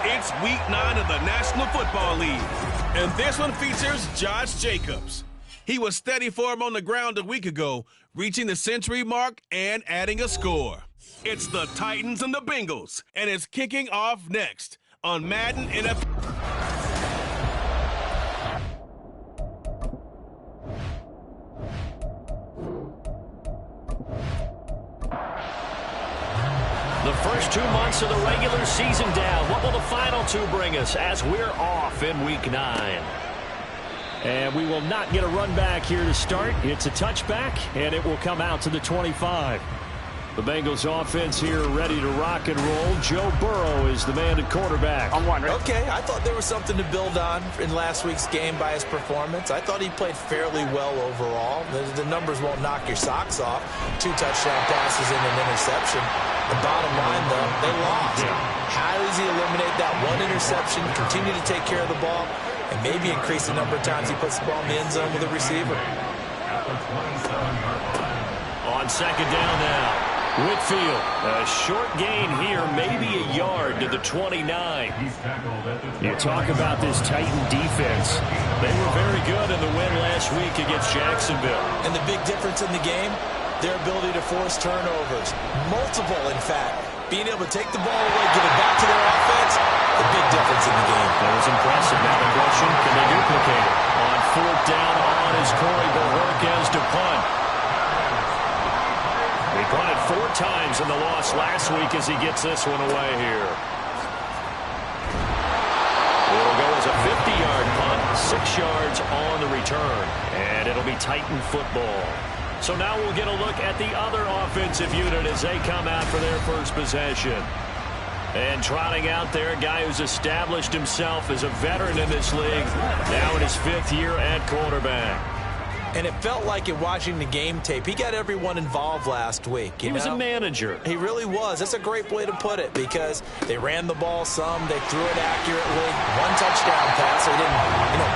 It's Week 9 of the National Football League, and this one features Josh Jacobs. He was steady for him on the ground a week ago, reaching the century mark and adding a score. It's the Titans and the Bengals, and it's kicking off next on Madden NFL. The first 2 months of the regular season down. What will the final 2 bring us as we're off in Week 9? And we will not get a run back here to start. It's a touchback, and it will come out to the 25. The Bengals offense here ready to rock and roll. Joe Burrow is the man at quarterback. I'm wondering. Okay, I thought there was something to build on in last week's game by his performance. I thought he played fairly well overall. The numbers won't knock your socks off. 2 touchdown passes and an interception. The bottom line, though, they lost. How does he eliminate that 1 interception, continue to take care of the ball, and maybe increase the number of times he puts the ball in the end zone with a receiver? On second down now. Whitfield, a short gain here, maybe a yard to the 29. You talk about this Titan defense. They were very good in the win last week against Jacksonville. And the big difference in the game, their ability to force turnovers. Multiple, in fact. Being able to take the ball away, give it back to their offense, the big difference in the game. That was impressive. Now the question, can they duplicate it? On fourth down on is Corey Bojorquez to punt. He punted 4 times in the loss last week as he gets this one away here. It'll go as a 50-yard punt, 6 yards on the return, and it'll be Titan football. So now we'll get a look at the other offensive unit as they come out for their first possession. And trotting out there, a guy who's established himself as a veteran in this league, now in his 5th year at quarterback. And it felt like in watching the game tape, he got everyone involved last week. He was a manager. He really was. That's a great way to put it because they ran the ball some, they threw it accurately. 1 touchdown pass. He didn't,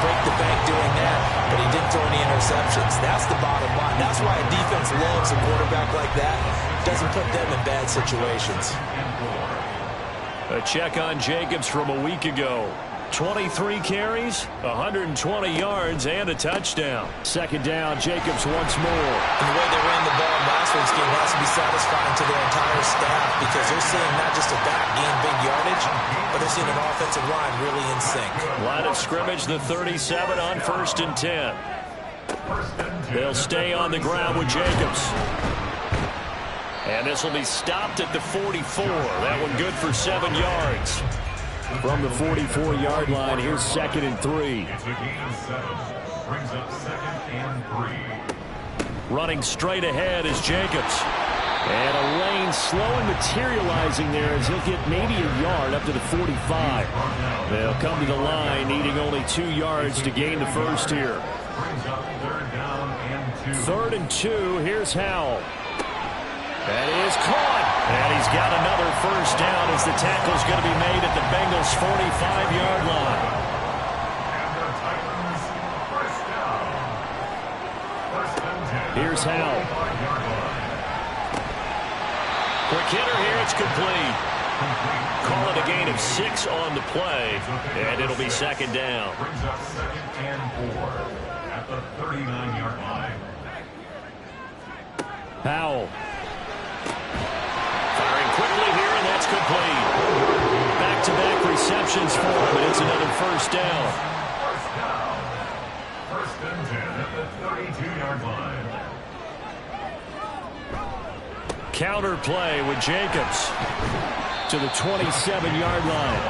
break the bank doing that, but he didn't throw any interceptions. That's the bottom line. That's why a defense loves a quarterback like that. Doesn't put them in bad situations. A check on Jacobs from a week ago. 23 carries, 120 yards, and a touchdown. Second down, Jacobs once more. And the way they ran the ball in last week's game has to be satisfying to their entire staff because they're seeing not just a back gain big yardage, but they're seeing an offensive line really in sync. Line of scrimmage, the 37 on 1st and 10. They'll stay on the ground with Jacobs. And this will be stopped at the 44. That one good for 7 yards. From the 44-yard line, here's 2nd and 3. Running straight ahead is Jacobs. And a lane slow and materializing there as he'll get maybe a yard up to the 45. They'll come to the line, needing only 2 yards to gain the first here. 3rd and 2, here's Howell. That is caught. And he's got another first down as the tackle's going to be made at the Bengals' 45-yard line. Here's Howell. Quick hitter here. It's complete. Call it a gain of 6 on the play, and it'll be 2nd down. Brings up 2nd and 4 at the 39-yard line. Howell. Firing quickly here, and that's complete. Back-to-back receptions for him, and it's another first down. First down. 1st and 10 at the 32-yard line. Counter play with Jacobs to the 27-yard line.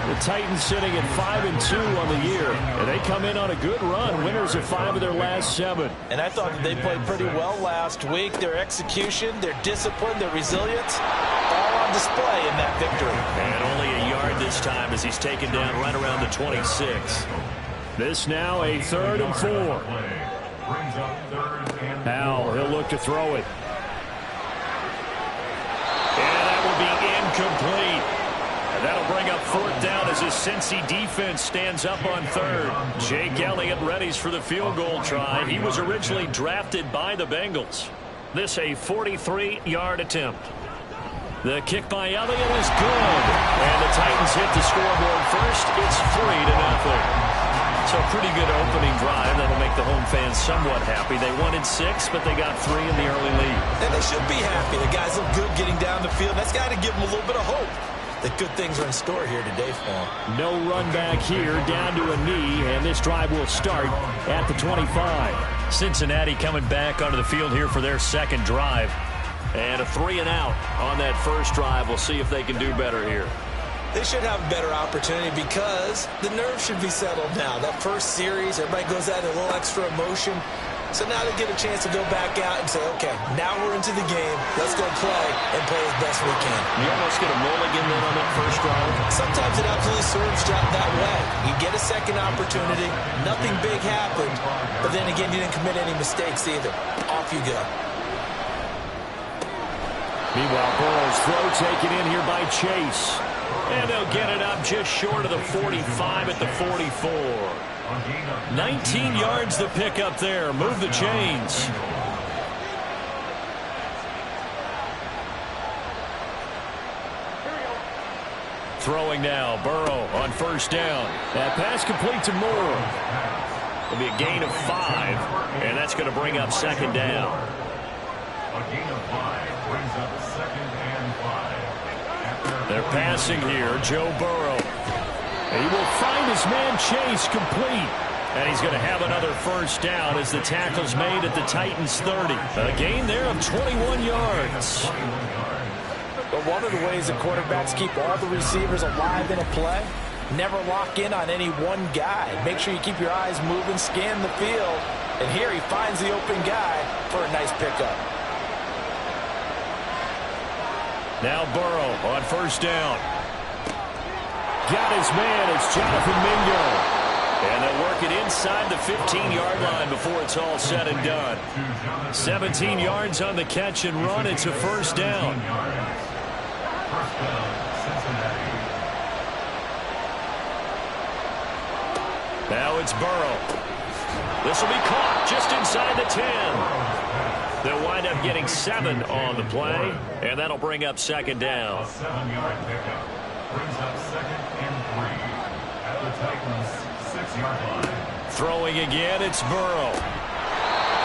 The Titans sitting at 5-2 on the year, and they come in on a good run, winners of 5 of their last 7. And I thought that they played pretty well last week. Their execution, their discipline, their resilience, all on display in that victory. And only a yard this time as he's taken down right around the 26. This now a 3rd and 4. Howell, he'll look to throw it. And that will be incomplete. That'll bring up 4th down as his Cincy defense stands up on 3rd. Jake Elliott readies for the field goal try. He was originally drafted by the Bengals. This a 43-yard attempt. The kick by Elliott is good. And the Titans hit the scoreboard first. It's 3-0. So a pretty good opening drive. That'll make the home fans somewhat happy. They wanted 6, but they got 3 in the early lead. And they should be happy. The guys look good getting down the field. That's got to give them a little bit of hope that good things are in store here today for them. No run back here, down to a knee, and this drive will start at the 25. Cincinnati coming back onto the field here for their second drive. And a 3-and-out on that first drive. We'll see if they can do better here. They should have a better opportunity because the nerves should be settled now. That first series, everybody goes out a little extra emotion. So now they get a chance to go back out and say, okay, now we're into the game. Let's go play and play as best we can. You almost get a mulligan then on that first drive. Sometimes it absolutely serves that way. You get a second opportunity. Nothing big happened. But then again, you didn't commit any mistakes either. Off you go. Meanwhile, Burrow's throw taken in here by Chase. And they'll get it up just short of the 45 at the 44. 19 yards to pick up there. Move the chains. Throwing now. Burrow on first down. That pass complete to Moore. It'll be a gain of 5. And that's going to bring up 2nd down. A gain of 5 brings up 2nd and 5. They're passing here. Joe Burrow. He will find his man Chase complete. And he's going to have another first down as the tackle's made at the Titans' 30. A gain there of 21 yards. But one of the ways that quarterbacks keep all the receivers alive in a play, never lock in on any one guy. Make sure you keep your eyes moving, scan the field. And here he finds the open guy for a nice pickup. Now Burrow on first down. Got his man. It's Jonathan Mingo. And they'll work it inside the 15-yard line before it's all said and done. 17 yards on the catch and run. It's a first down. Now it's Burrow. This will be caught just inside the 10. They'll wind up getting 7 on the play, and that'll bring up 2nd down. A 7-yard pickup brings up 2nd and 3 at the Titans' 6-yard line. Throwing again, it's Burrow.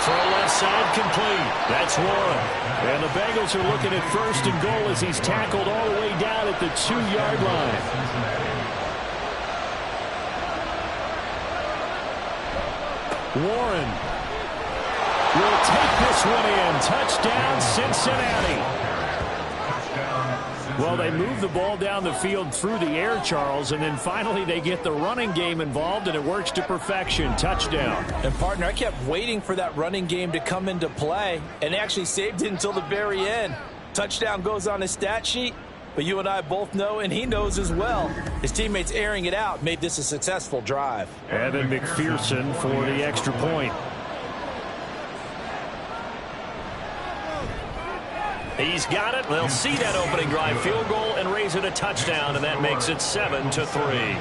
Throw left side complete. That's Warren. And the Bengals are looking at 1st and goal as he's tackled all the way down at the 2-yard line. Warren will take this one in. Touchdown, Cincinnati. Well, they move the ball down the field through the air, Charles, and then finally they get the running game involved, and it works to perfection. Touchdown. And, partner, I kept waiting for that running game to come into play, and actually saved it until the very end. Touchdown goes on his stat sheet, but you and I both know, and he knows as well, his teammates airing it out made this a successful drive. Evan McPherson for the extra point. He's got it. They'll see that opening drive field goal and raise it a touchdown, and that makes it 7-3.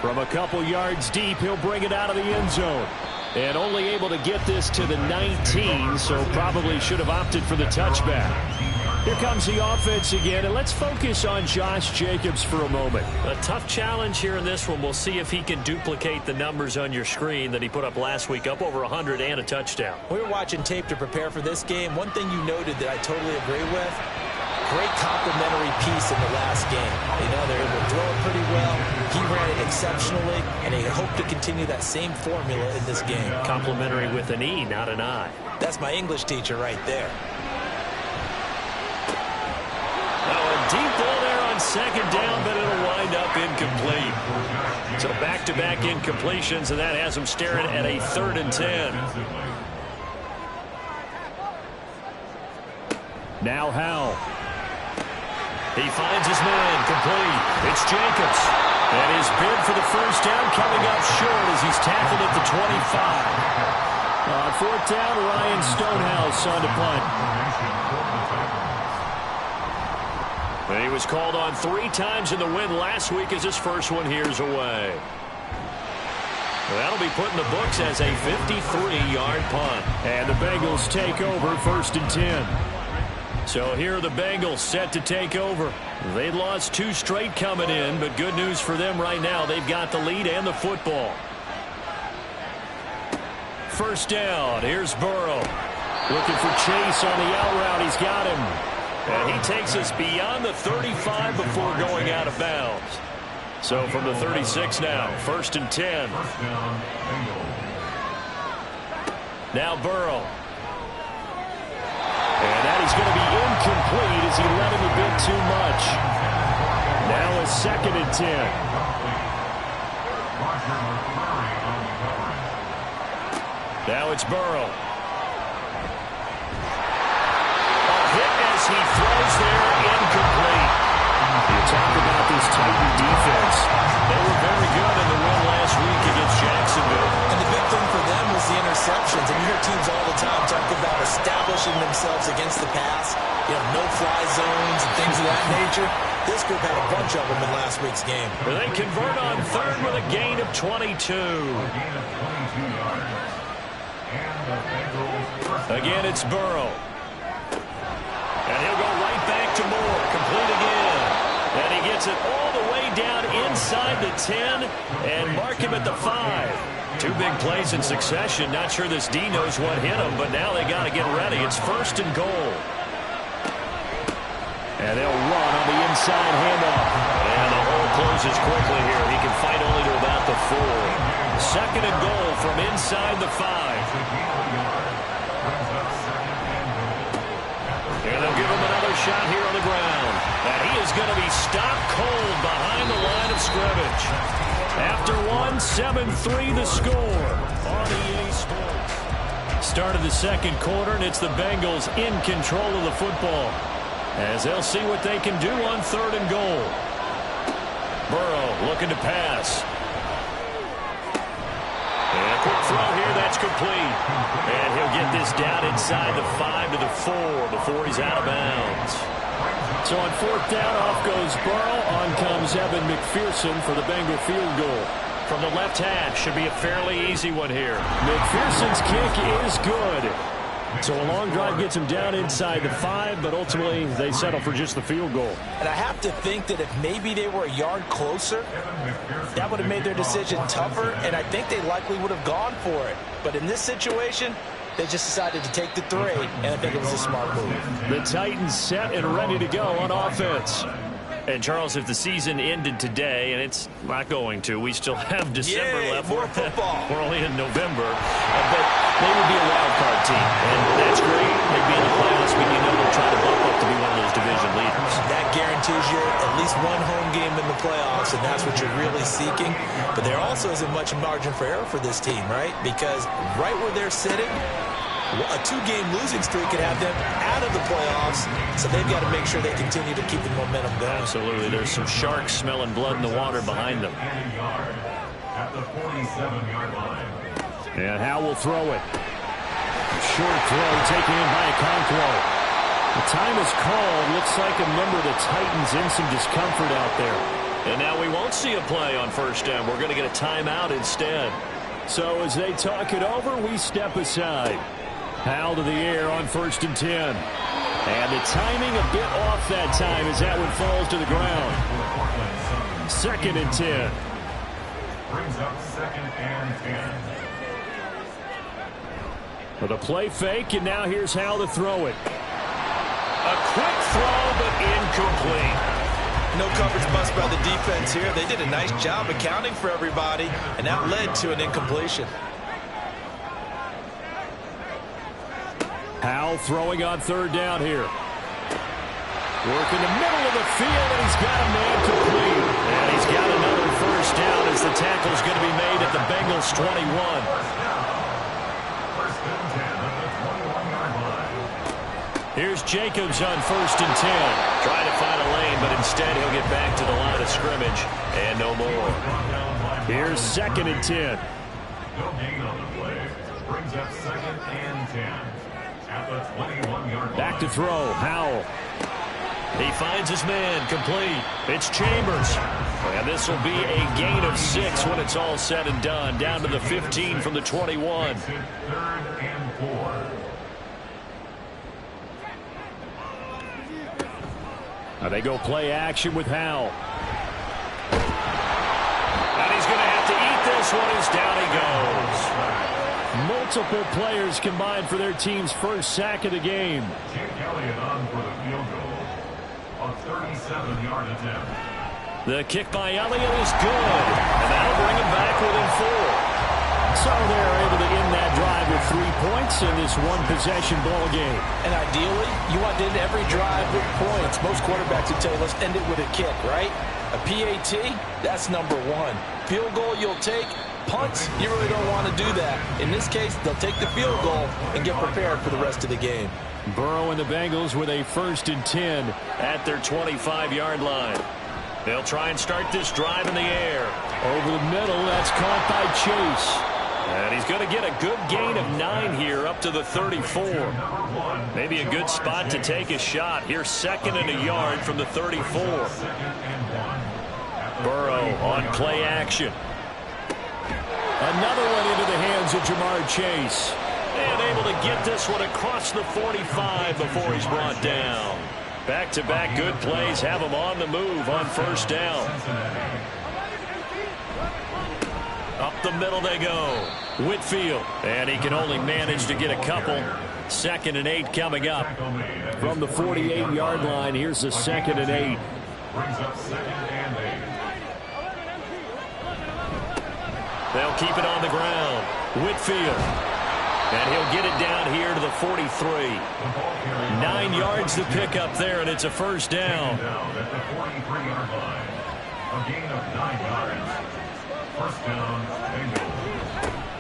From a couple yards deep, he'll bring it out of the end zone. And only able to get this to the 19, so probably should have opted for the touchback. Here comes the offense again, and let's focus on Josh Jacobs for a moment. A tough challenge here in this one. We'll see if he can duplicate the numbers on your screen that he put up last week, up over 100 and a touchdown. We were watching tape to prepare for this game. One thing you noted that I totally agree with, great complimentary piece in the last game. You know, they're able to throw it pretty well. He ran it exceptionally, and they hope to continue that same formula in this game. Complimentary with an E, not an I. That's my English teacher right there. Deep ball there on 2nd down, but it'll wind up incomplete. So back-to-back incompletions, and that has him staring at a 3rd and 10. Now Howell. He finds his man complete. It's Jacobs. And his bid for the first down coming up short as he's tackled at the 25. 4th down, Ryan Stonehouse on to punt. And he was called on 3 times in the win last week as his first one here's away. That'll be put in the books as a 53-yard punt. And the Bengals take over 1st and 10. So here are the Bengals set to take over. They'd lost 2 straight coming in, but good news for them right now. They've got the lead and the football. First down. Here's Burrow. Looking for Chase on the out route. He's got him. And he takes us beyond the 35 before going out of bounds. So from the 36 now, 1st and 10. Now Burrow. And that is going to be incomplete as he let him a bit too much. Now a 2nd and 10. Now it's Burrow. A hit as he throws there, incomplete. You talk about this Titan defense. They were very good in the win last week against Jacksonville. And the big thing for them was the interceptions. And you hear teams all the time talk about establishing themselves against the pass. You know, no-fly zones and things of that nature. This group had a bunch of them in last week's game. They convert on 3rd with a gain of 22. Again, it's Burrow. And he'll go right back to Moore. Complete again. And he gets it all the way down inside the 10 and mark him at the 5. 2 big plays in succession. Not sure this D knows what hit him, but now they got to get ready. It's 1st and goal. And they'll run on the inside handoff. And the hole closes quickly here. He can fight only to about the 4. 2nd and goal from inside the 5. And they'll give him another shot here on the ground. And he is going to be stopped cold behind the line of scrimmage. After 7-3 the score on EA Sports. Start of the 2nd quarter, and it's the Bengals in control of the football as they'll see what they can do on 3rd and goal. Burrow looking to pass. And a quick throw here, that's complete. And he'll get this down inside the 5 to the 4 before he's out of bounds. So on 4th down, off goes Burrow. On comes Evan McPherson for the Bengal field goal. From the left hash, should be a fairly easy one here. McPherson's kick is good. So a long drive gets him down inside the 5, but ultimately they settle for just the field goal. And I have to think that if maybe they were a yard closer, that would have made their decision tougher, and I think they likely would have gone for it. But in this situation, they just decided to take the 3, and I think it was a smart move. The Titans set and ready to go on offense. And, Charles, if the season ended today, and it's not going to, we still have December left. More football. We're only in November. But they would be a wild card team, and that's great. They'd be in the playoffs, but you know they'll try to bump up to be one of those division leaders. That guarantees you at least 1 home game in the playoffs, and that's what you're really seeking. But there also isn't much margin for error for this team, right? Because right where they're sitting, a 2-game losing streak could have them out of the playoffs, so they've got to make sure they continue to keep the momentum going. Absolutely. There's some sharks smelling blood in the water behind them. At the 47-yard line. And Howe will throw it. Short throw taken in by Okonkwo. The time is called. Looks like a member of the Titans in some discomfort out there. And now we won't see a play on 1st down. We're going to get a timeout instead. So as they talk it over, we step aside. Howe to the air on 1st and 10. And the timing a bit off that time as that one falls to the ground. 2nd and 10. Brings up 2nd and 10. With a play fake, and now here's Howe to throw it. A quick throw, but incomplete. No coverage bust by the defense here. They did a nice job accounting for everybody, and that led to an incompletion. Howe throwing on 3rd down here. Work in the middle of the field, and he's got a man complete. And he's got another 1st down as the tackle's going to be made at the Bengals 21. Here's Jacobs on 1st and 10. Trying to find a lane, but instead he'll get back to the line of scrimmage and no more. Here's 2nd and 10. No gain on the play. Brings up 2nd and 10. At the 21-yard line. Back to throw. Howell. He finds his man, complete. It's Chambers. And this will be a gain of 6 when it's all said and done. Down to the 15 from the 21. 3rd and 4. Now they go play action with Howell. And he's going to have to eat this one as down he goes. Multiple players combined for their team's first sack of the game. Jake Elliott on for the field goal. A 37-yard attempt. The kick by Elliott is good. And that'll bring him back within 4. So they're able to end that drive with 3 points in this one-possession ball game. And ideally, you want to end every drive with points. Most quarterbacks would tell you, let's end it with a kick, right? A PAT, that's number 1. Field goal you'll take. Punts, you really don't want to do that. In this case, they'll take the field goal and get prepared for the rest of the game. Burrow and the Bengals with a 1st and 10 at their 25-yard line. They'll try and start this drive in the air. Over the middle, that's caught by Chase. And he's going to get a good gain of 9 here up to the 34. Maybe a good spot to take a shot. Here's 2nd and a yard from the 34. Burrow on play action. Another one into the hands of Jamar Chase. And able to get this one across the 45 before he's brought down. Back-to-back good plays have him on the move on 1st down. Up the middle they go. Whitfield. And he can only manage to get a couple. 2nd and 8 coming up. From the 48-yard line, here's the 2nd and 8. Brings up 2nd and 8. They'll keep it on the ground. Whitfield. And he'll get it down here to the 43. 9 yards to pick up there, and it's a 1st down. Down at the 43-yard line. A gain of 9 yards. 1st down, Bengal.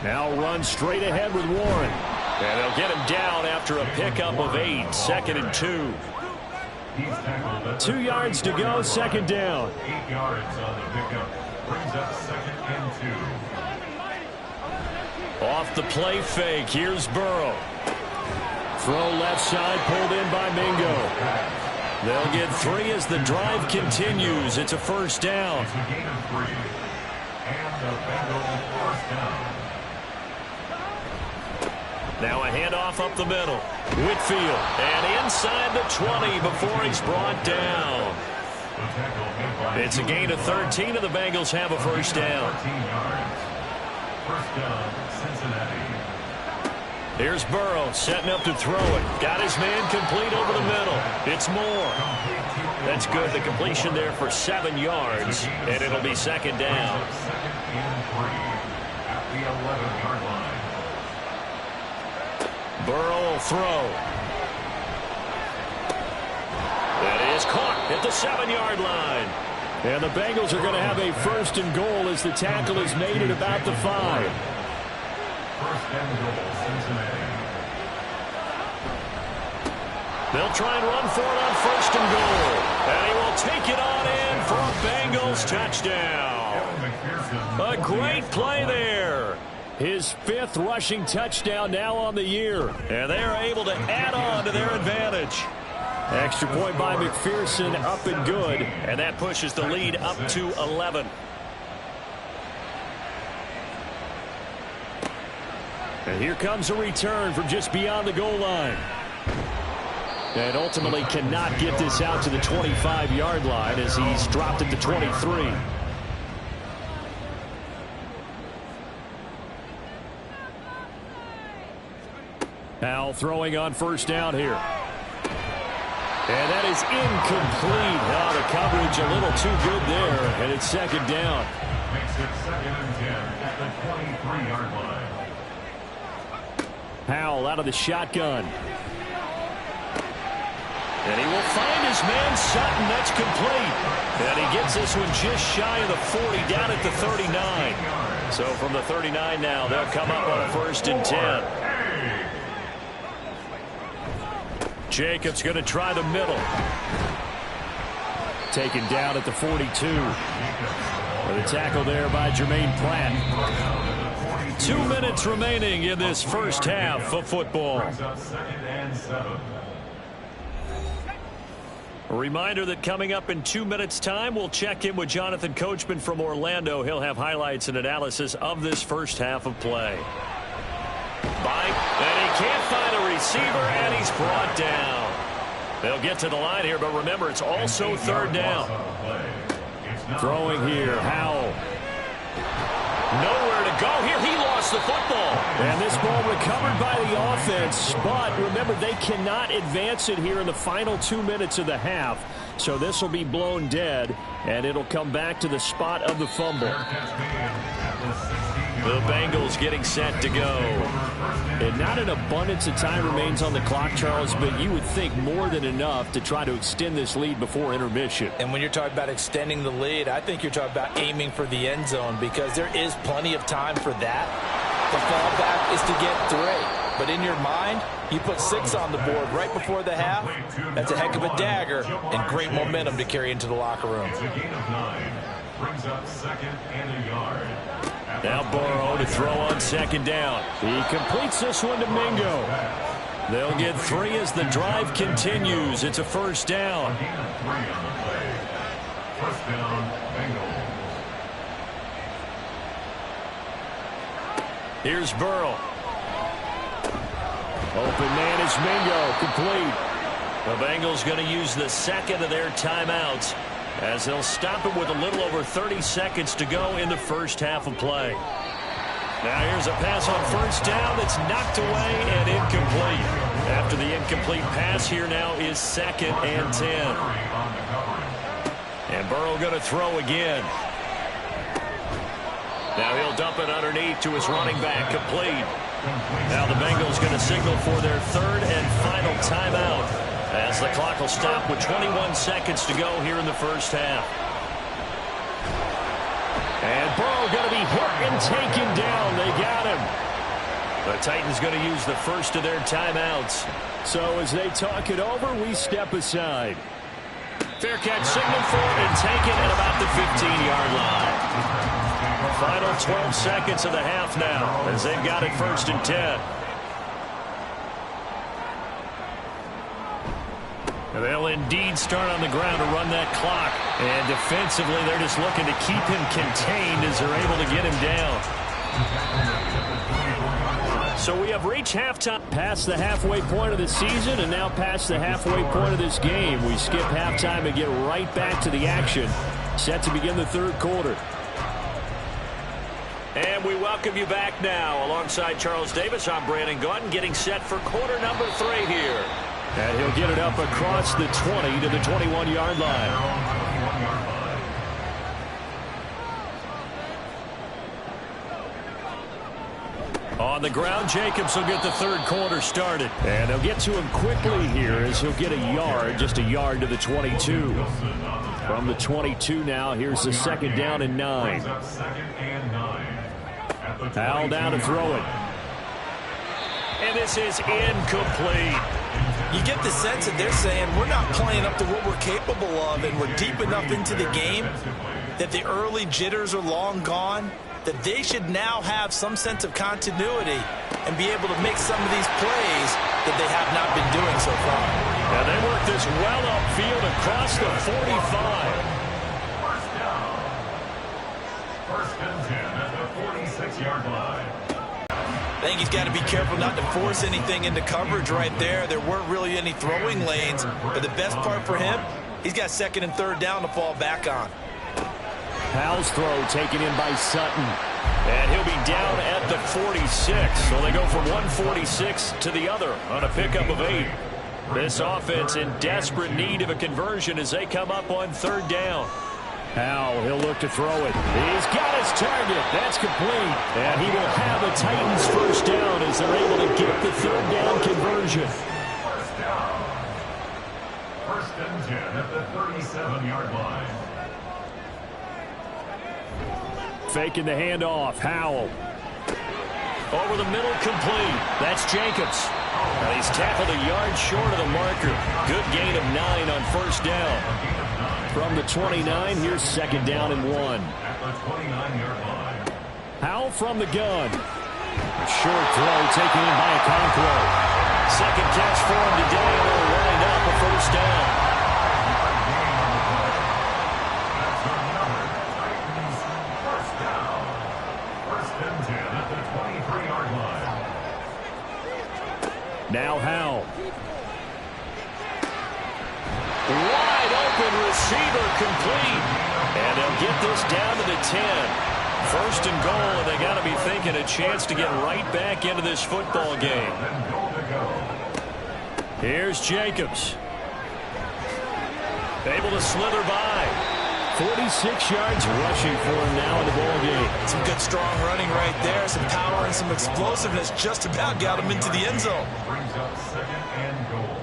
Now run straight ahead with Warren. And they'll get him down after a pickup of 8. 2nd and 2. He's tackled at 2 yards to go, 2nd down. 8 yards on the pickup. Brings up 2nd and 2. Off the play fake, here's Burrow. Throw left side, pulled in by Mingo. They'll get 3 as the drive continues. It's a 1st down. It's a gain of 3. And the Bengal 1st down. Now a handoff up the middle. Whitfield. And inside the 20 before he's brought down. It's a gain of 13, and the Bengals have a 1st down. 13 yards. 1st down, Cincinnati. Here's Burrow setting up to throw it. Got his man complete over the middle. It's Moore. That's good. The completion there for 7 yards, and it'll be 2nd down. 2nd and 3 at the 11-yard line. Burrow will throw. That is caught at the 7-yard line. And the Bengals are going to have a 1st and goal as the tackle is made at about the 5. 1st and goal, Cincinnati. They'll try and run for it on 1st and goal. And he will take it on in for a Bengals touchdown. A great play there. His 5th rushing touchdown now on the year. And they are able to add on to their advantage. Extra point by McPherson, up and good. And that pushes the lead up to 11. And here comes a return from just beyond the goal line. And ultimately cannot get this out to the 25-yard line as he's dropped at the 23. Now throwing on 1st down here. And that is incomplete. Oh, the coverage a little too good there, and it's 2nd down. Makes it 2nd and 10 at the 23-yard line. Howell out of the shotgun. And he will find his man Sutton. That's complete. And he gets this one just shy of the 40, down at the 39. So from the 39 now, they'll come up on a 1st and 10. Jacobs going to try the middle. Taken down at the 42. With a tackle there by Jermaine Pratt. 2 minutes remaining in this first half of football. A reminder that coming up in 2 minutes' time, we'll check in with Jonathan Coachman from Orlando. He'll have highlights and analysis of this first half of play. And he can't find a receiver, and he's brought down. They'll get to the line here, but remember, it's also third down. Throwing here, Howell. Nowhere to go here. He lost the football. And this ball recovered by the offense. But remember, they cannot advance it here in the final 2 minutes of the half. So this will be blown dead, and it'll come back to the spot of the fumble. The Bengals getting set to go. And not an abundance of time remains on the clock, Charles, but you would think more than enough to try to extend this lead before intermission. And when you're talking about extending the lead, I think you're talking about aiming for the end zone because there is plenty of time for that. The fallback is to get 3. But in your mind, you put 6 on the board right before the half. That's a heck of a dagger and great momentum to carry into the locker room. It's a gain of 9. Brings up 2nd and a yard. Now Burrow to throw on 2nd down. He completes this one to Mingo. They'll get 3 as the drive continues. It's a first down. A gain of 3 on the play. First down, Bengal. Here's Burrow. Open man is Mingo. Complete. The Bengals going to use the 2nd of their timeouts as they'll stop it with a little over 30 seconds to go in the first half of play. Now here's a pass on first down that's knocked away and incomplete. After the incomplete pass, here now is 2nd and 10. And Burrow going to throw again. Now he'll dump it underneath to his running back, complete. Now the Bengals going to signal for their 3rd and final timeout as the clock will stop with 21 seconds to go here in the first half. And Burrow going to be hit and taken down. They got him. The Titans going to use the first of their timeouts. So as they talk it over, we step aside. Fair catch signal for and taken at about the 15-yard line. Final 12 seconds of the half now as they've got it 1st and 10. They'll indeed start on the ground to run that clock. And defensively, they're just looking to keep him contained as they're able to get him down. So we have reached halftime. Past the halfway point of the season and now past the halfway point of this game. We skip halftime and get right back to the action. Set to begin the 3rd quarter. And we welcome you back now. Alongside Charles Davis, I'm Brandon Gaudin, getting set for quarter number 3 here. And he'll get it up across the 20 to the 21-yard line. On the ground, Jacobs will get the 3rd quarter started. And they'll get to him quickly here as he'll get a yard, just a yard to the 22. From the 22 now, here's the 2nd down and 9. Howell down to throw it. And this is incomplete. You get the sense that they're saying we're not playing up to what we're capable of and we're deep enough into the game that the early jitters are long gone, that they should now have some sense of continuity and be able to make some of these plays that they have not been doing so far. Now they work this well upfield across the 45. First down. 1st and 10 at the 46-yard line. I think he's got to be careful not to force anything into coverage right there. There weren't really any throwing lanes, but the best part for him, he's got 2nd and 3rd down to fall back on. Howell's throw taken in by Sutton. And he'll be down at the 46. So they go from 146 to the other on a pickup of 8. This offense in desperate need of a conversion as they come up on 3rd down. Howell, he'll look to throw it. He's got his target. That's complete. And he will have the Titans first down as they're able to get the 3rd down conversion. First down. 1st and 10 at the 37-yard line. Faking the handoff. Howell. Over the middle, complete. That's Jacobs. And he's tackled a yard short of the marker. Good gain of 9 on 1st down. From the 29, here's 2nd down and 1. At the 29-yard line. Howell from the gun. A short throw taken in by Okonkwo. 2nd catch for him today, and will wind up a 1st down. 40-yard line. Now Howell. Wide open receiver complete. And they'll get this down to the 10. First and goal, and they got to be thinking a chance to get right back into this football game. Here's Jacobs. Able to slither by. 46 yards rushing for him now in the ball game. Some good strong running right there. Some power and some explosiveness just about got him into the end zone. Brings up second and goal.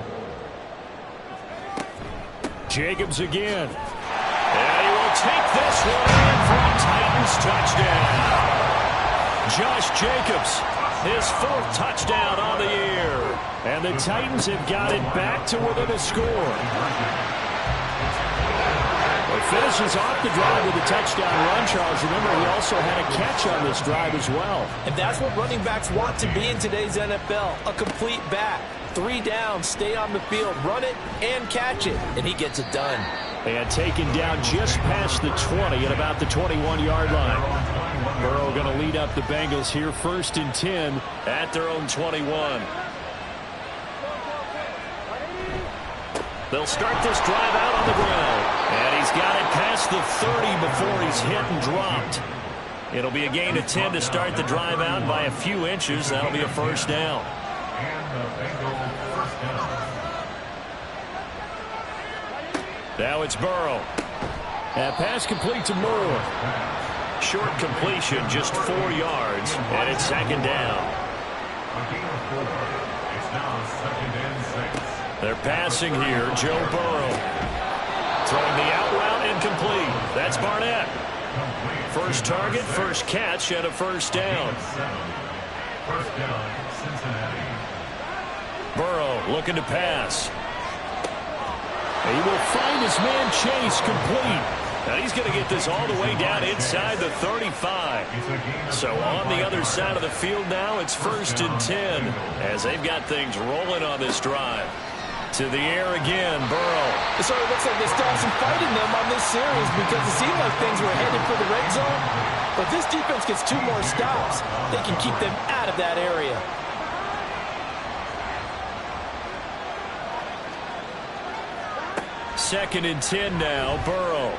Jacobs again. And he will take this one in for a Titans touchdown. Josh Jacobs, his 4th touchdown on the year. And the Titans have got it back to within a score. He finishes off the drive with a touchdown run, Charles. Remember, he also had a catch on this drive as well. And that's what running backs want to be in today's NFL, a complete back. 3 downs, stay on the field, run it, and catch it. And he gets it done. And taken down just past the 20 at about the 21-yard line. Burrow going to lead up the Bengals here, 1st and 10 at their own 21. They'll start this drive out on the ground. And he's got it past the 30 before he's hit and dropped. It'll be a gain of 10 to start the drive out by a few inches. That'll be a first down. And the Bengals first down. Now it's Burrow. That pass complete to Moore. Short completion, just 4 yards, and it's second down. A gain of 4. It's now second and 6. They're passing here. Joe Burrow throwing the out route incomplete. That's Barnett. First target, first catch, and a first down. First down, Cincinnati. Burrow looking to pass. He will find his man Chase complete. And he's going to get this all the way down inside the 35. So on the other side of the field now, it's 1st and 10 as they've got things rolling on this drive. To the air again, Burrow. It sort of looks like they still have some fight in them on this series because it seemed like things were headed for the red zone. But this defense gets 2 more stops. They can keep them out of that area. Second and 10 now, Burrow.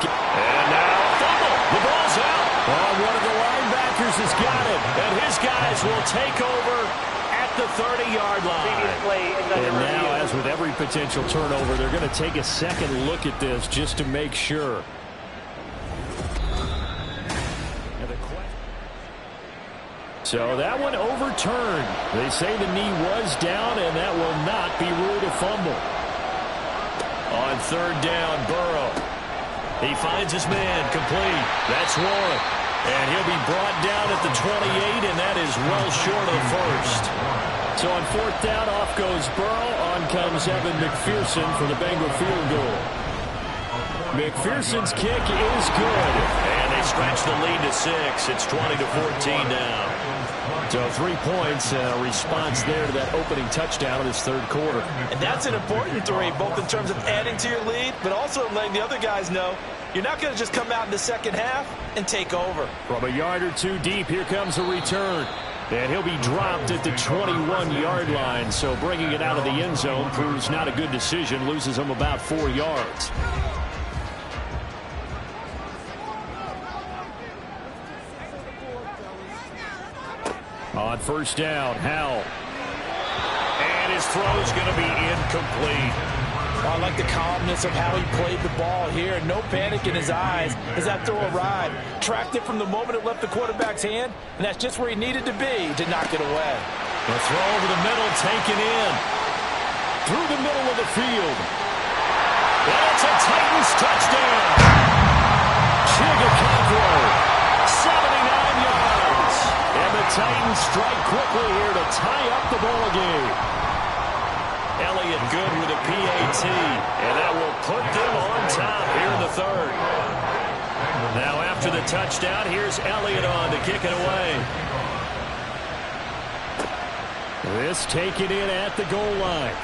And now fumble. The ball's out. Oh, one of the linebackers has got it. And his guys will take over at the 30-yard line. And now, as with every potential turnover, they're going to take a second look at this just to make sure. So that one overturned. They say the knee was down, and that will not be ruled a fumble. On 3rd down, Burrow. He finds his man complete. That's one. And he'll be brought down at the 28, and that is well short of the first. So on 4th down, off goes Burrow. On comes Evan McPherson for the Bengal field goal. McPherson's kick is good. And they stretch the lead to 6. It's 20-14 now. So 3 points and a response there to that opening touchdown in this 3rd quarter. And that's an important 3, both in terms of adding to your lead, but also letting the other guys know you're not going to just come out in the second half and take over. From a yard or 2 deep, here comes a return. And he'll be dropped at the 21-yard line. So bringing it out of the end zone proves not a good decision. Loses him about 4 yards. On 1st down, Howell. And his throw's going to be incomplete. I like the calmness of how he played the ball here. No panic in his eyes as that throw arrived. Tracked it from the moment it left the quarterback's hand, and that's just where he needed to be to knock it away. The throw over the middle, taken in. Through the middle of the field. That's a Titans touchdown. Chigakadro, 79 yards. And the Titans strike quickly here to tie up the ball game. Elliott good with a PAT, and that will put them on top here in the 3rd. Now after the touchdown, here's Elliott on to kick it away. This taken in at the goal line.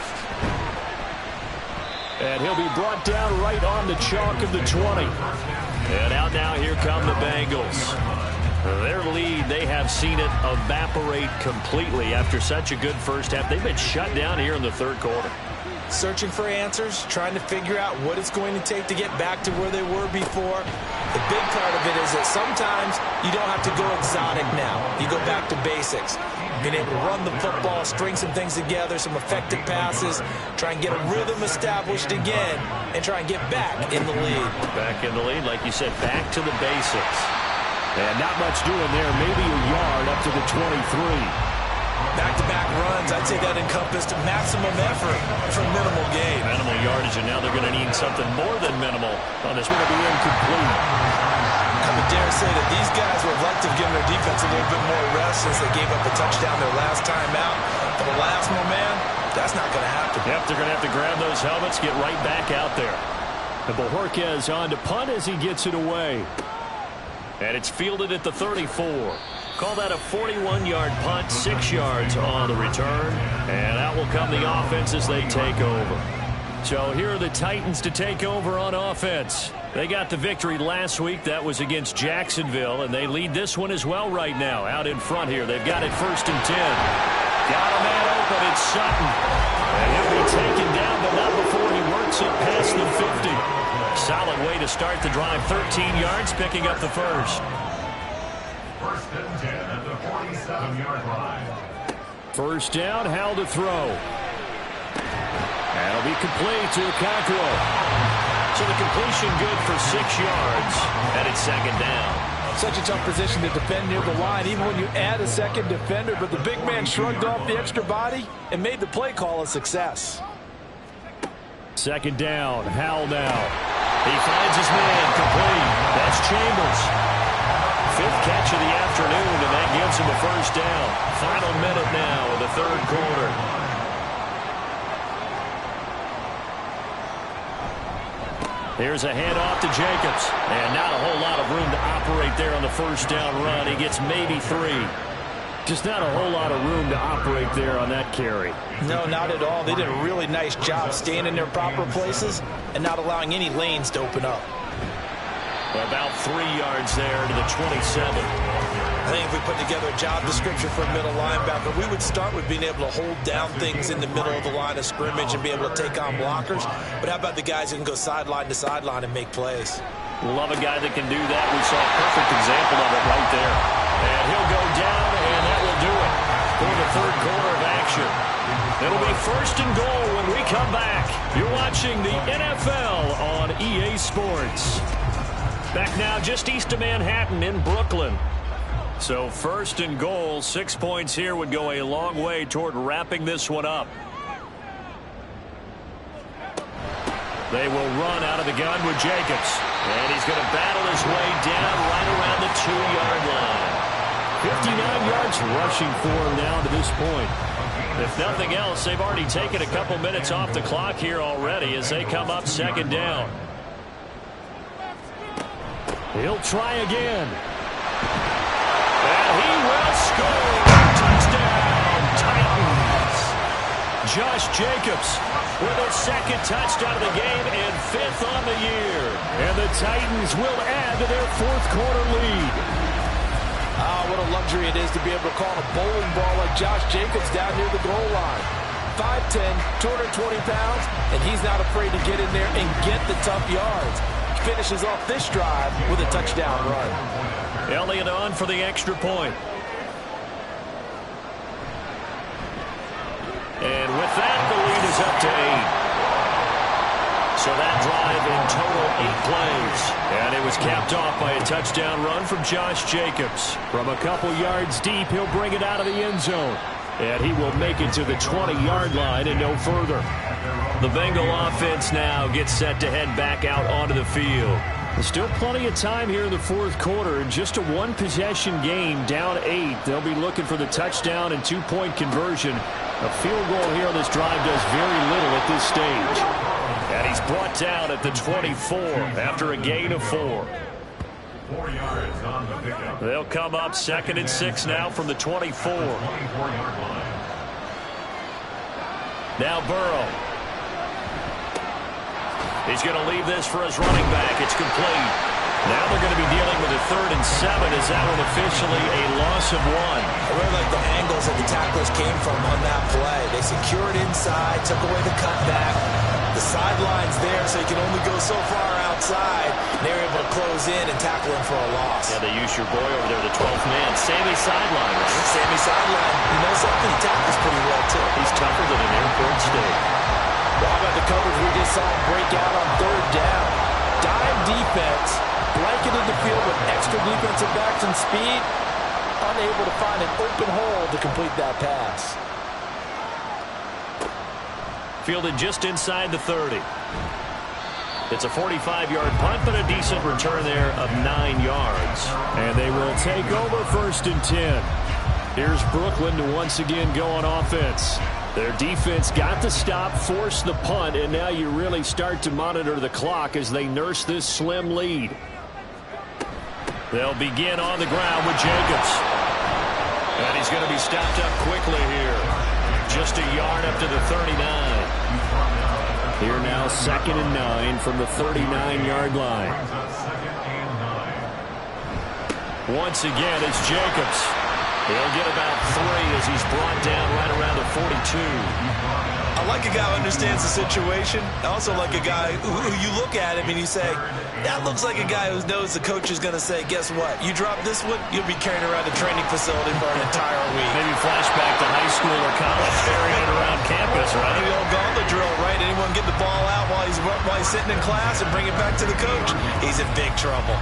And he'll be brought down right on the chalk of the 20. And out now, here come the Bengals. Their lead, they have seen it evaporate completely after such a good first half. They've been shut down here in the third quarter. Searching for answers, trying to figure out what it's going to take to get back to where they were before. The big part of it is that sometimes you don't have to go exotic now. You go back to basics. Being able to run the football, string some things together, some effective passes, try and get a rhythm established again, and try and get back in the lead. Back in the lead, like you said, back to the basics. And not much doing there. Maybe a yard up to the 23. Back-to-back runs, I'd say that encompassed maximum effort for minimal gain. Minimal yardage, and now they're going to need something more than minimal on this. Going to be incomplete. I would dare say that these guys would like to give their defense a little bit more rest since they gave up a touchdown their last time out. But alas, my man, that's not going to happen. Yep, they're going to have to grab those helmets, get right back out there. And Bojorquez on to punt as he gets it away. And it's fielded at the 34. Call that a 41-yard punt, 6 yards on the return. And out will come the offense as they take over. So here are the Titans to take over on offense. They got the victory last week. That was against Jacksonville, and they lead this one as well right now. Out in front here, they've got it 1st and 10. Got a man open, it's Sutton. And he'll be taken down, but not before he works it past the 50. Solid way to start the drive, 13 yards, picking up the first. 1st and 10 at the 47-yard line. First down, Howell to throw. That'll be complete to Okonkwo. So the completion good for 6 yards, and it's 2nd down. Such a tough position to defend near the line, even when you add a second defender, but the big man shrugged off the extra body and made the play call a success. 2nd down, Howell now. He finds his man, complete. That's Chambers. 5th catch of the afternoon, and that gives him a first down. Final minute now of the 3rd quarter. Here's a handoff to Jacobs. And not a whole lot of room to operate there on the first down run. He gets maybe 3. Just not a whole lot of room to operate there on that carry. No, not at all. They did a really nice job staying in their proper places and not allowing any lanes to open up. About 3 yards there to the 27. I think if we put together a job description for a middle linebacker, we would start with being able to hold down things in the middle of the line of scrimmage and be able to take on blockers. But how about the guys who can go sideline to sideline and make plays? Love a guy that can do that. We saw a perfect example of it right there. And he'll go down, and that will do it for the 3rd quarter of action. It'll be 1st and goal when we come back. You're watching the NFL on EA Sports. Back now just east of Manhattan in Brooklyn. So 1st and goal, 6 points here would go a long way toward wrapping this one up. They will run out of the gun with Jacobs. And he's going to battle his way down right around the 2-yard line. 59 yards rushing for him now to this point. If nothing else, they've already taken a couple minutes off the clock here already as they come up 2nd down. He'll try again. And he will score. Touchdown, Titans. Josh Jacobs with his 2nd touchdown of the game and 5th on the year. And the Titans will add to their 4th quarter lead. Ah, what a luxury it is to be able to call a bowling ball like Josh Jacobs down near the goal line. 5'10", 220 pounds, and he's not afraid to get in there and get the tough yards. Finishes off this drive with a touchdown run. Elliott on for the extra point. And with that, the lead is up to 8. So that drive in total 8 plays. And it was capped off by a touchdown run from Josh Jacobs. From a couple yards deep, he'll bring it out of the end zone. And he will make it to the 20-yard line and no further. The Bengal offense now gets set to head back out onto the field. Still plenty of time here in the 4th quarter. Just a 1-possession game, down 8. They'll be looking for the touchdown and 2-point conversion. A field goal here on this drive does very little at this stage. And he's brought down at the 24 after a gain of 4. 4 yards on the pickup. They'll come up 2nd and 6 now from the 24. 24-yard line. Now Burrow. He's going to leave this for his running back. It's complete. Now they're going to be dealing with a 3rd and 7. Is that one officially a loss of 1? I really like the angles that the tacklers came from on that play. They secured inside, took away the cutback. The sideline's there, so you can only go so far outside. They were able to close in and tackle him for a loss. Yeah, they use your boy over there, the 12th man. Sammy sideline, right? Sammy sideline. You know something? He tackles pretty well, too. He's tougher than an airport steak. Well, how about the coverage we just saw him break out on 3rd down? Dime defense, blanketed the field with extra defensive backs and speed, unable to find an open hole to complete that pass. Fielded just inside the 30. It's a 45-yard punt, but a decent return there of 9 yards. And they will take over 1st and 10. Here's Brooklyn to once again go on offense. Their defense got the stop, forced the punt, and now you really start to monitor the clock as they nurse this slim lead. They'll begin on the ground with Jacobs. And he's going to be stopped up quickly here. Just a yard up to the 39. Here now 2nd and 9 from the 39-yard line. Once again, it's Jacobs. He'll get about 3 as he's brought down right around the 42. I like a guy who understands the situation. I also like a guy who you look at him and you say, that looks like a guy who knows the coach is going to say, guess what? You drop this one, you'll be carrying around a training facility for an entire week. Maybe flashback to high school or college, carrying it around campus, right? The old gauntlet drill, right? Anyone get the ball out while he's sitting in class and bring it back to the coach? He's in big trouble.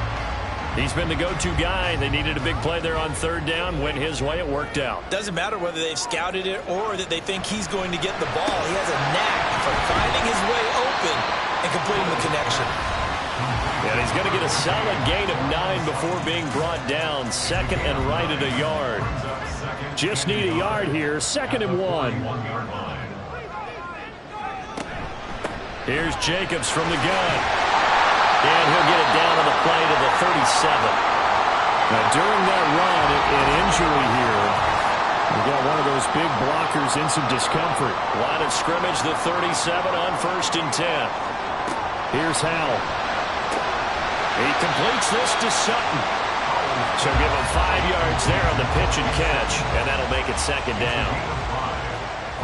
He's been the go-to guy. They needed a big play there on 3rd down. Went his way. It worked out. Doesn't matter whether they've scouted it or that they think he's going to get the ball. He has a knack for finding his way open and completing the connection. And he's going to get a solid gain of 9 before being brought down. 2nd and right at a yard. Just need a yard here. 2nd and 1. Here's Jacobs from the gun. And he'll get it down on the play to the 37. Now, during that run, an injury here. We got one of those big blockers in some discomfort. Line of scrimmage, the 37 on 1st and 10. Here's Howell. He completes this to Sutton. So give him 5 yards there on the pitch and catch, and that'll make it 2nd down.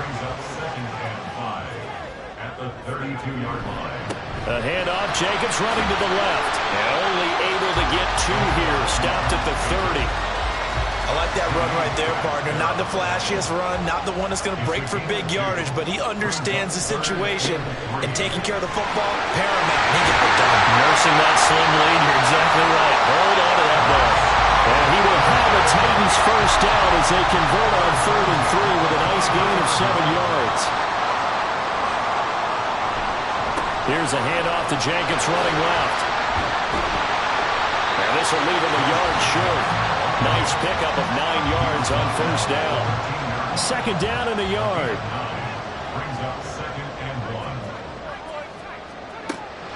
Brings up 2nd and 5 at the 32-yard line. A handoff, Jacobs running to the left. And only able to get 2 here, stopped at the 30. I like that run right there, partner. Not the flashiest run, not the one that's going to break for big yardage, but he understands the situation, and taking care of the football, paramount. He got it done. Nursing that slim lead, you're exactly right. Hold on to that ball. And he will have the Titans 1st down as they convert on 3rd and 3 with a nice gain of 7 yards. Here's a handoff to Jenkins running left. And this will leave him a yard short. Nice pickup of 9 yards on 1st down. 2nd down and a yard. Brings up 2nd and 1.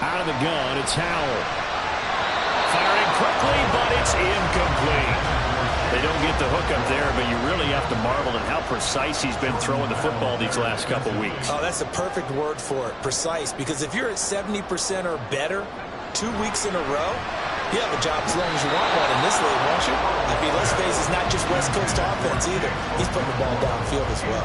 Out of the gun, it's Howell. Firing quickly, but it's incomplete. They don't get the hook up there, but you really have to marvel at how precise he's been throwing the football these last couple weeks. Oh, that's the perfect word for it, precise, because if you're at 70% or better 2 weeks in a row, you have a job as long as you want one in this league, won't you? I mean, let's face it, it's not just West Coast offense either. He's putting the ball downfield as well.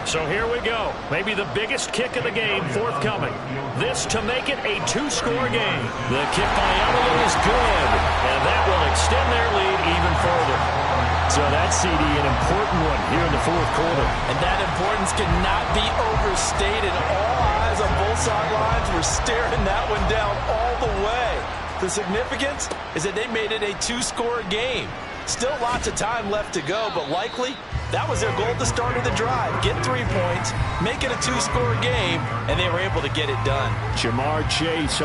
So here we go. Maybe the biggest kick of the game forthcoming. This to make it a 2-score game. The kick by Emily is good, and that will extend their lead even further. So that's, CD, an important one here in the 4th quarter. And that importance cannot be overstated. All eyes on both sidelines were staring that one down all the way. The significance is that they made it a 2-score game. Still lots of time left to go, but likely that was their goal at the start of the drive. Get 3 points, make it a 2-score game, and they were able to get it done. Jamar Chase.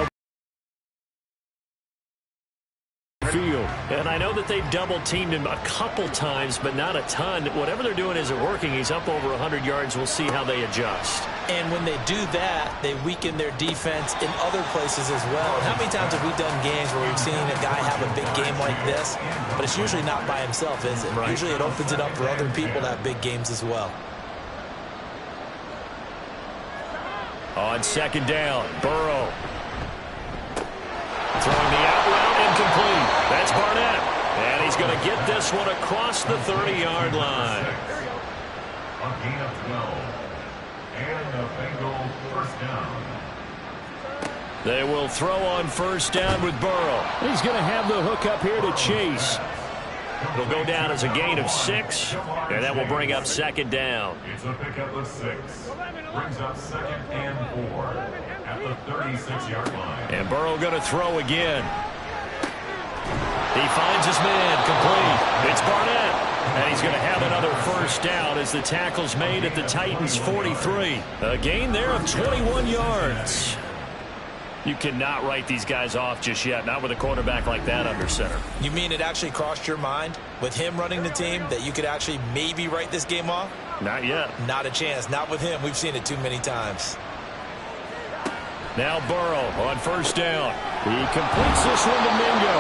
Field. And I know that they've double-teamed him a couple times, but not a ton. Whatever they're doing isn't working. He's up over 100 yards. We'll see how they adjust. And when they do that, they weaken their defense in other places as well. And how many times have we done games where we've seen a guy have a big game like this, but it's usually not by himself, is it? Right. Usually it opens it up for other people to have big games as well. On 2nd down, Burrow. Throwing the out route, incomplete. Barnett. And he's going to get this one across the 30-yard line. A gain of 12. And the Bengals first down. They will throw on first down with Burrow. He's going to have the hook up here to Chase. It'll go down as a gain of 6, and that will bring up second down. It's a pickup of 6. Brings up 2nd and 4 at the 36-yard line. And Burrow going to throw again. He finds his man, complete. It's Barnett. And he's going to have another first down as the tackle's made at the Titans' 43. A gain there of 21 yards. You cannot write these guys off just yet, not with a quarterback like that under center. You mean it actually crossed your mind with him running the team that you could actually maybe write this game off? Not yet. Not a chance. Not with him. We've seen it too many times. Now Burrow on first down. He completes this one to Mingo.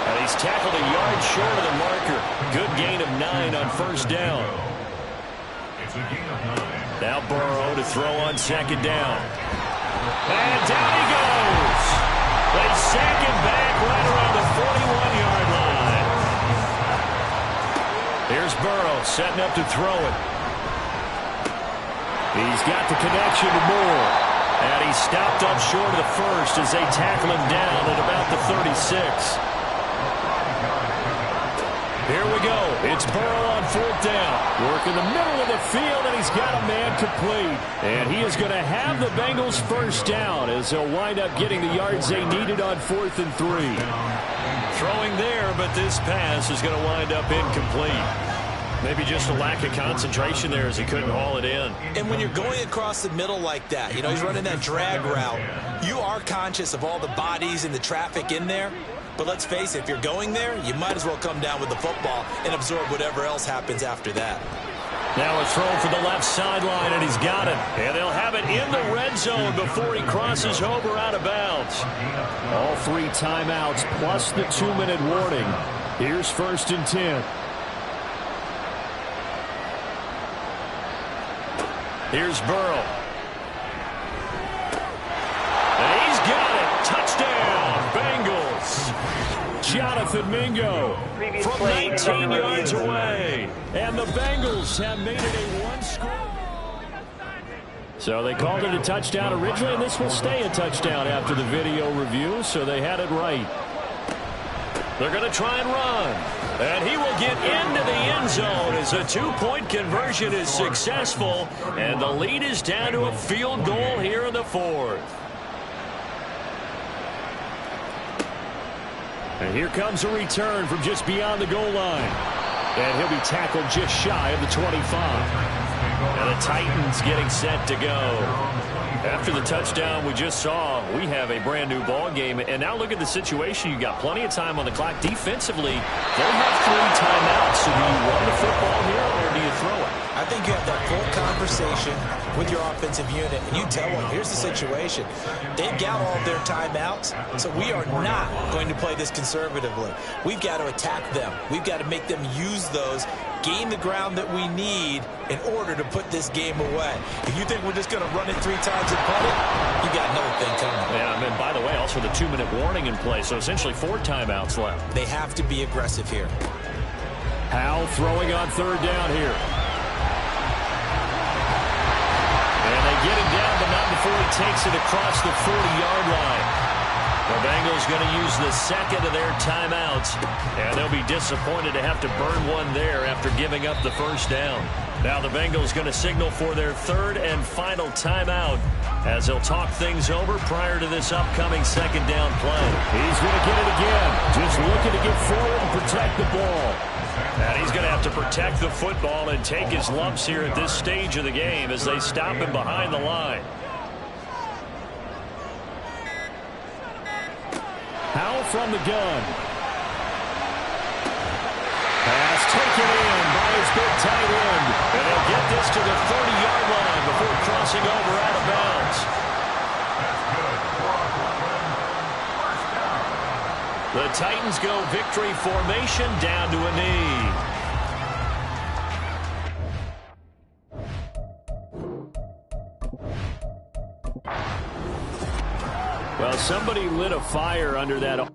And he's tackled a yard short of the marker. Good gain of 9 on first down. It's a gain of 9. Now Burrow to throw on second down. And down he goes. They sack him back right around the 41-yard line. Here's Burrow setting up to throw it. He's got the connection to Moore. And he's stopped up short of the first as they tackle him down at about the 36. Here we go. It's Burrow on fourth down. Work in the middle of the field, and he's got a man complete. And he is going to have the Bengals first down as they'll wind up getting the yards they needed on 4th and 3. Throwing there, but this pass is going to wind up incomplete. Maybe just a lack of concentration there as he couldn't haul it in. And when you're going across the middle like that, he's running that drag route, you are conscious of all the bodies and the traffic in there. But let's face it, if you're going there, you might as well come down with the football and absorb whatever else happens after that. Now a throw for the left sideline, and he's got it. And they'll have it in the red zone before he crosses over out of bounds. All 3 timeouts plus the 2-minute warning. Here's 1st and 10. Here's Burrow. And he's got it. Touchdown, Bengals. Jonathan Mingo From 19 yards away. And the Bengals have made it a 1-score. So they called it a touchdown originally, and this will stay a touchdown after the video review, so they had it right. They're going to try and run. And he will get into the end zone as a 2-point conversion is successful. And the lead is down to a field goal here in the 4th. And here comes a return from just beyond the goal line. And he'll be tackled just shy of the 25. And the Titans getting set to go. After the touchdown we just saw, we have a brand new ball game. And now look at the situation. You got plenty of time on the clock. Defensively, they have 3 timeouts. So do you run the football here or do you throw it? I think you have that full conversation with your offensive unit, and you tell them, here's the situation. They've got all of their timeouts, so we are not going to play this conservatively. We've got to attack them. We've got to make them use those, gain the ground that we need in order to put this game away. If you think we're just going to run it 3 times and punt it, you got another thing coming. Yeah, and by the way, also the 2-minute warning in play, so essentially 4 timeouts left. They have to be aggressive here. Howell throwing on 3rd down here. And they get him down, but not before he takes it across the 40-yard line. The Bengals going to use the 2nd of their timeouts, and they'll be disappointed to have to burn one there after giving up the first down. Now the Bengals going to signal for their 3rd and final timeout as they'll talk things over prior to this upcoming 2nd down play. He's going to get it again, just looking to get forward and protect the ball. And he's going to have to protect the football and take his lumps here at this stage of the game as they stop him behind the line. Howell from the gun. Pass taken in by his big tight end. And he'll get this to the 30-yard line before crossing over out of bounds. The Titans go victory formation down to a knee. Well, somebody lit a fire under that.